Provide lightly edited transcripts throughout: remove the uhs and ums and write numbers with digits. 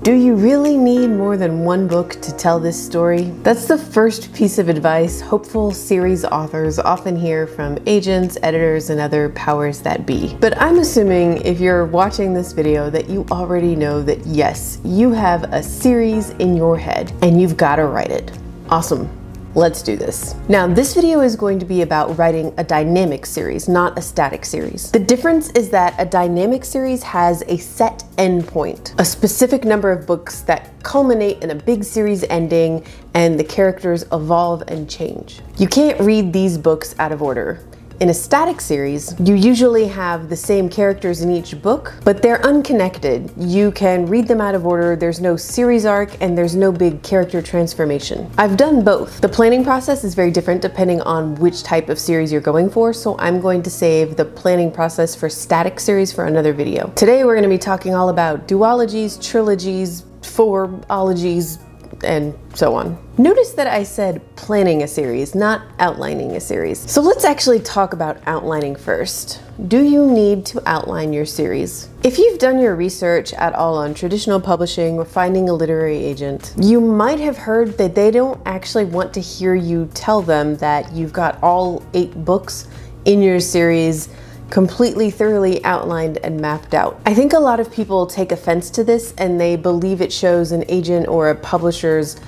Do you really need more than one book to tell this story? That's the first piece of advice hopeful series authors often hear from agents, editors, and other powers that be. But I'm assuming if you're watching this video that you already know that yes, you have a series in your head and you've got to write it. Awesome. Let's do this. Now, this video is going to be about writing a dynamic series, not a static series. The difference is that a dynamic series has a set endpoint, a specific number of books that culminate in a big series ending, and the characters evolve and change. You can't read these books out of order. In a static series, you usually have the same characters in each book, but they're unconnected. You can read them out of order, there's no series arc, and there's no big character transformation. I've done both. The planning process is very different depending on which type of series you're going for, so I'm going to save the planning process for static series for another video. Today we're going to be talking all about duologies, trilogies, fourologies, and so on. Notice that I said planning a series, not outlining a series. So let's actually talk about outlining first. Do you need to outline your series? If you've done your research at all on traditional publishing or finding a literary agent, you might have heard that they don't actually want to hear you tell them that you've got all 8 books in your series completely thoroughly outlined and mapped out. I think a lot of people take offense to this and they believe it shows an agent or a publisher's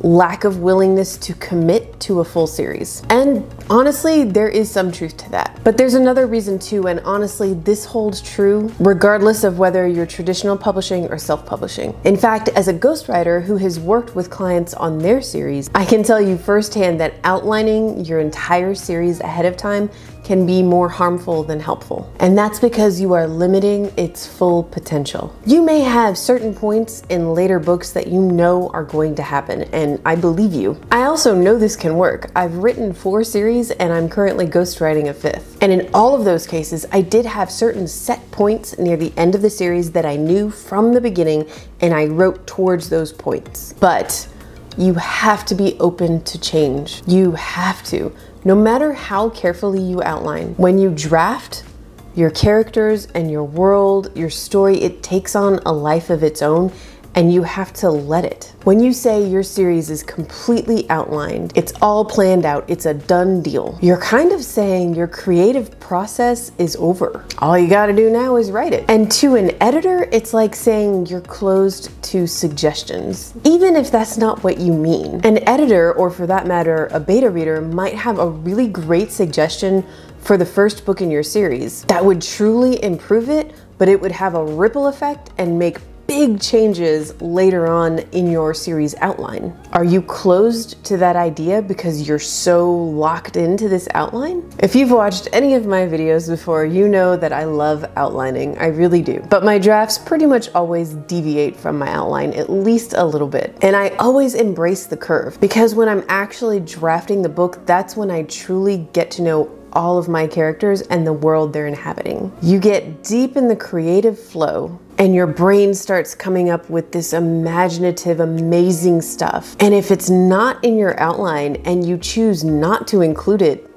lack of willingness to commit to a full series. And honestly, there is some truth to that. But there's another reason too, and honestly, this holds true regardless of whether you're traditional publishing or self-publishing. In fact, as a ghostwriter who has worked with clients on their series, I can tell you firsthand that outlining your entire series ahead of time can be more harmful than helpful. And that's because you are limiting its full potential. You may have certain points in later books that you know are going to happen, and I believe you. I also know this can work. I've written 4 series and I'm currently ghostwriting a 5th. And in all of those cases, I did have certain set points near the end of the series that I knew from the beginning, and I wrote towards those points. But you have to be open to change. You have to. No matter how carefully you outline, when you draft, your characters and your world, your story, it takes on a life of its own, and you have to let it. When you say your series is completely outlined, it's all planned out, it's a done deal, you're kind of saying your creative process is over. All you gotta do now is write it. And to an editor, it's like saying you're closed to suggestions, even if that's not what you mean. An editor, or for that matter, a beta reader, might have a really great suggestion for the first book in your series that would truly improve it, but it would have a ripple effect and make big changes later on in your series outline. Are you closed to that idea because you're so locked into this outline? If you've watched any of my videos before, you know that I love outlining. I really do. But my drafts pretty much always deviate from my outline at least a little bit. And I always embrace the curve, because when I'm actually drafting the book, that's when I truly get to know all of my characters and the world they're inhabiting. You get deep in the creative flow and your brain starts coming up with this imaginative, amazing stuff. And if it's not in your outline and you choose not to include it,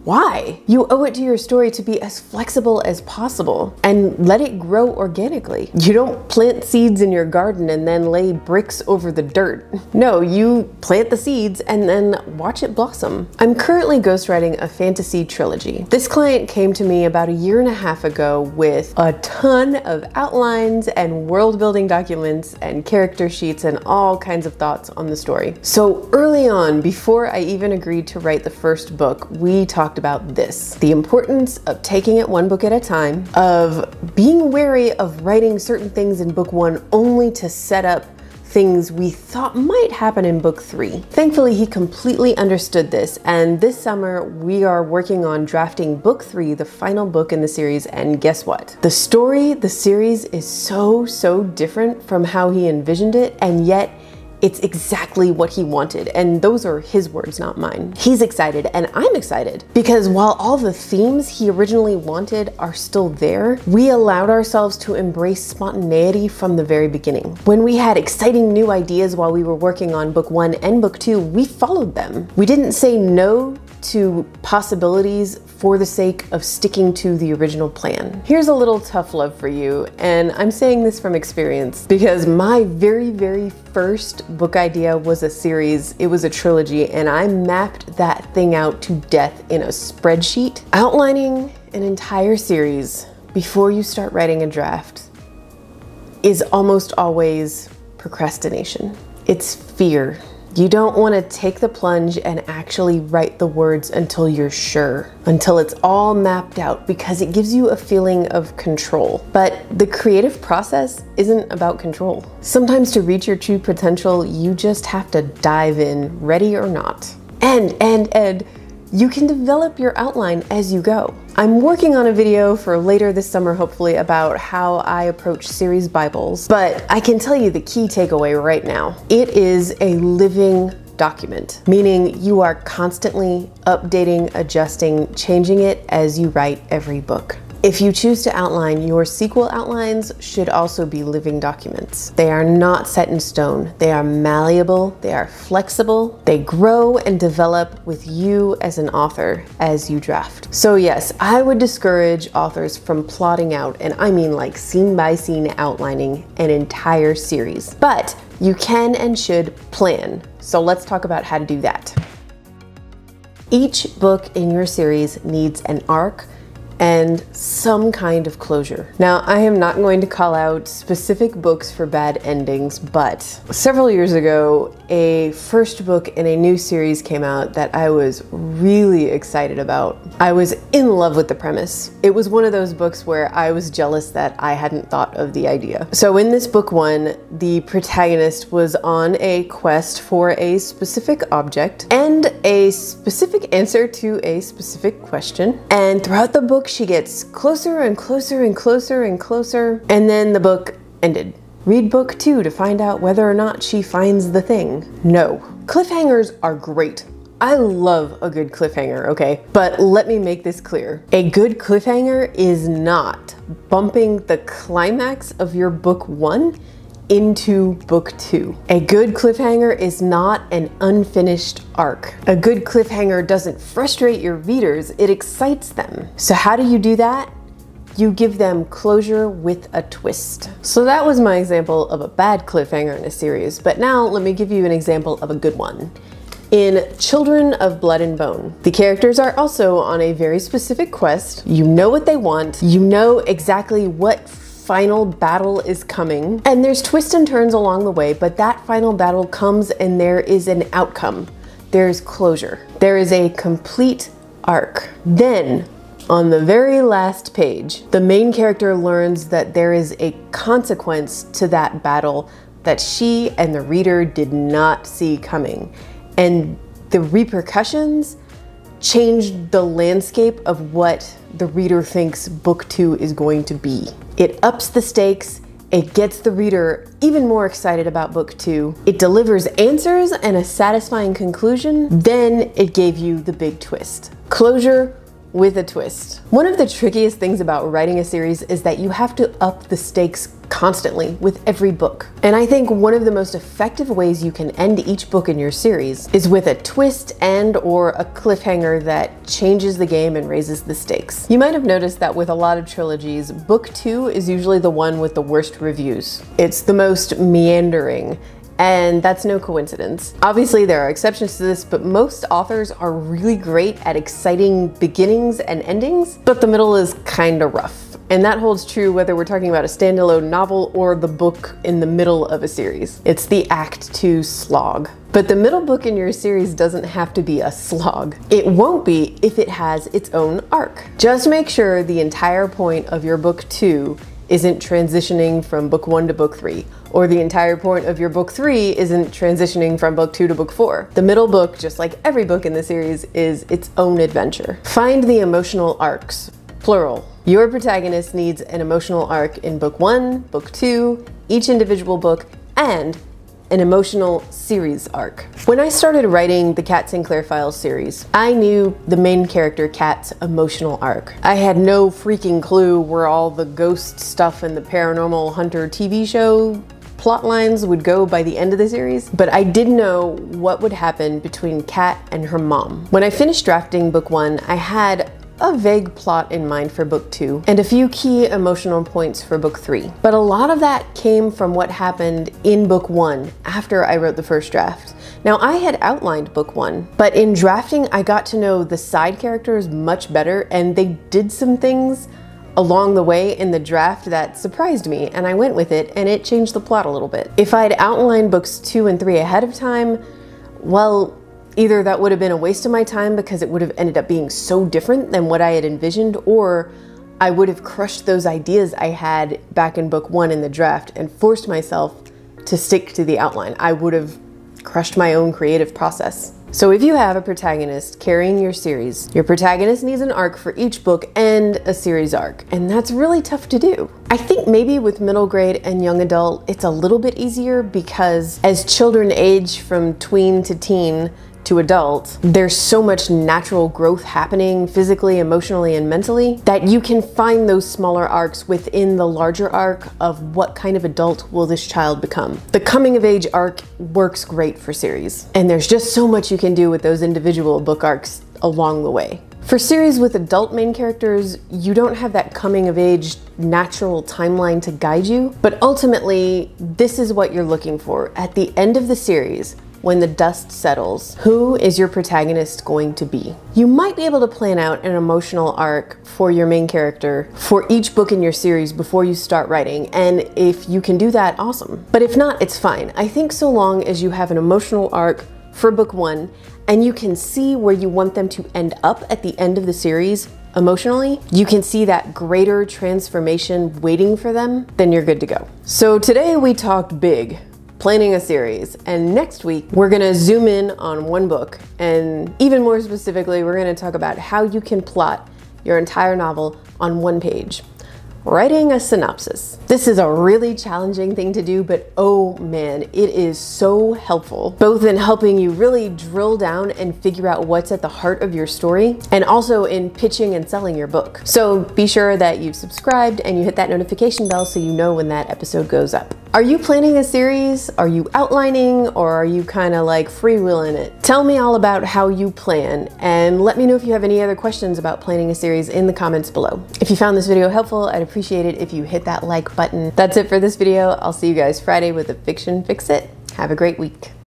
why? You owe it to your story to be as flexible as possible and let it grow organically. You don't plant seeds in your garden and then lay bricks over the dirt. No, you plant the seeds and then watch it blossom. I'm currently ghostwriting a fantasy trilogy. This client came to me about 1.5 years ago with a ton of outlines and world building documents and character sheets and all kinds of thoughts on the story. So early on, before I even agreed to write the first book, we talked about this: the importance of taking it one book at a time, of being wary of writing certain things in book 1 only to set up things we thought might happen in book 3. Thankfully, he completely understood this, and this summer we are working on drafting book 3, the final book in the series, and guess what? The story, the series is so different from how he envisioned it, and yet it's exactly what he wanted. And those are his words, not mine. He's excited and I'm excited because while all the themes he originally wanted are still there, we allowed ourselves to embrace spontaneity from the very beginning. When we had exciting new ideas while we were working on book 1 and book 2, we followed them. We didn't say no to possibilities for the sake of sticking to the original plan. Here's a little tough love for you, and I'm saying this from experience because my very first book idea was a series. It was a trilogy, and I mapped that thing out to death in a spreadsheet. Outlining an entire series before you start writing a draft is almost always procrastination. It's fear. You don't want to take the plunge and actually write the words until you're sure, until it's all mapped out, because it gives you a feeling of control. But the creative process isn't about control. Sometimes to reach your true potential, you just have to dive in, ready or not. And you can develop your outline as you go. I'm working on a video for later this summer, hopefully, about how I approach series Bibles, but I can tell you the key takeaway right now. It is a living document, meaning you are constantly updating, adjusting, changing it as you write every book. If you choose to outline, your sequel outlines should also be living documents. They are not set in stone. They are malleable, they are flexible, they grow and develop with you as an author as you draft. So yes, I would discourage authors from plotting out, and I mean like scene by scene outlining an entire series. But you can and should plan. So let's talk about how to do that. Each book in your series needs an arc and some kind of closure. Now, I am not going to call out specific books for bad endings, but several years ago, a first book in a new series came out that I was really excited about. I was in love with the premise. It was one of those books where I was jealous that I hadn't thought of the idea. So in this book one, the protagonist was on a quest for a specific object and a specific answer to a specific question. And throughout the book, she gets closer and closer and closer and closer, and then the book ended. Read book 2 to find out whether or not she finds the thing. No. Cliffhangers are great. I love a good cliffhanger, okay? But let me make this clear. A good cliffhanger is not bumping the climax of your book 1 into book 2. A good cliffhanger is not an unfinished arc. A good cliffhanger doesn't frustrate your readers, it excites them. So how do you do that? You give them closure with a twist. So that was my example of a bad cliffhanger in a series, but now let me give you an example of a good one. In Children of Blood and Bone, the characters are also on a very specific quest. You know what they want, you know exactly what final battle is coming, and there's twists and turns along the way, but that final battle comes and there is an outcome. There's closure. There is a complete arc. Then, on the very last page, the main character learns that there is a consequence to that battle that she and the reader did not see coming. And the repercussions changed the landscape of what the reader thinks book 2 is going to be. It ups the stakes, it gets the reader even more excited about book 2, it delivers answers and a satisfying conclusion, then it gave you the big twist. Closure with a twist. One of the trickiest things about writing a series is that you have to up the stakes constantly with every book. And I think one of the most effective ways you can end each book in your series is with a twist and or a cliffhanger that changes the game and raises the stakes. You might have noticed that with a lot of trilogies, book 2 is usually the one with the worst reviews. It's the most meandering, and that's no coincidence. Obviously, there are exceptions to this, but most authors are really great at exciting beginnings and endings, but the middle is kinda rough. And that holds true whether we're talking about a standalone novel or the book in the middle of a series. It's the Act 2 slog. But the middle book in your series doesn't have to be a slog. It won't be if it has its own arc. Just make sure the entire point of your book 2 isn't transitioning from book 1 to book 3, or the entire point of your book 3 isn't transitioning from book 2 to book 4. The middle book, just like every book in the series, is its own adventure. Find the emotional arcs, plural. Your protagonist needs an emotional arc in book 1, book 2, each individual book, and an emotional series arc. When I started writing the Kat Sinclair Files series, I knew the main character Kat's emotional arc. I had no freaking clue where all the ghost stuff and the paranormal hunter TV show plot lines would go by the end of the series, but I did know what would happen between Kat and her mom. When I finished drafting book 1, I had a vague plot in mind for book 2 and a few key emotional points for book 3. But a lot of that came from what happened in book 1 after I wrote the first draft. Now, I had outlined book 1, but in drafting, I got to know the side characters much better, and they did some things along the way in the draft that surprised me, and I went with it, and it changed the plot a little bit. If I'd outlined books 2 and 3 ahead of time, well, either that would have been a waste of my time because it would have ended up being so different than what I had envisioned, or I would have crushed those ideas I had back in book 1 in the draft and forced myself to stick to the outline. I would have crushed my own creative process. So if you have a protagonist carrying your series, your protagonist needs an arc for each book and a series arc, and that's really tough to do. I think maybe with middle grade and young adult, it's a little bit easier because as children age from tween to teen to adult, there's so much natural growth happening physically, emotionally, and mentally that you can find those smaller arcs within the larger arc of what kind of adult will this child become. The coming of age arc works great for series, and there's just so much you can do with those individual book arcs along the way. For series with adult main characters, you don't have that coming of age natural timeline to guide you, but ultimately, this is what you're looking for. At the end of the series, when the dust settles, who is your protagonist going to be? You might be able to plan out an emotional arc for your main character for each book in your series before you start writing, and if you can do that, awesome. But if not, it's fine. I think so long as you have an emotional arc for book 1 and you can see where you want them to end up at the end of the series emotionally, you can see that greater transformation waiting for them, then you're good to go. So today we talked big, planning a series, and next week we're gonna zoom in on one book, and even more specifically, we're gonna talk about how you can plot your entire novel on one page. Writing a synopsis. This is a really challenging thing to do, but oh man, it is so helpful, both in helping you really drill down and figure out what's at the heart of your story, and also in pitching and selling your book. So be sure that you've subscribed and you hit that notification bell so you know when that episode goes up. Are you planning a series? Are you outlining, or are you kind of like freewheeling it? Tell me all about how you plan, and let me know if you have any other questions about planning a series in the comments below. If you found this video helpful, I'd appreciate it if you hit that like button. That's it for this video. I'll see you guys Friday with a Fiction Fix It. Have a great week.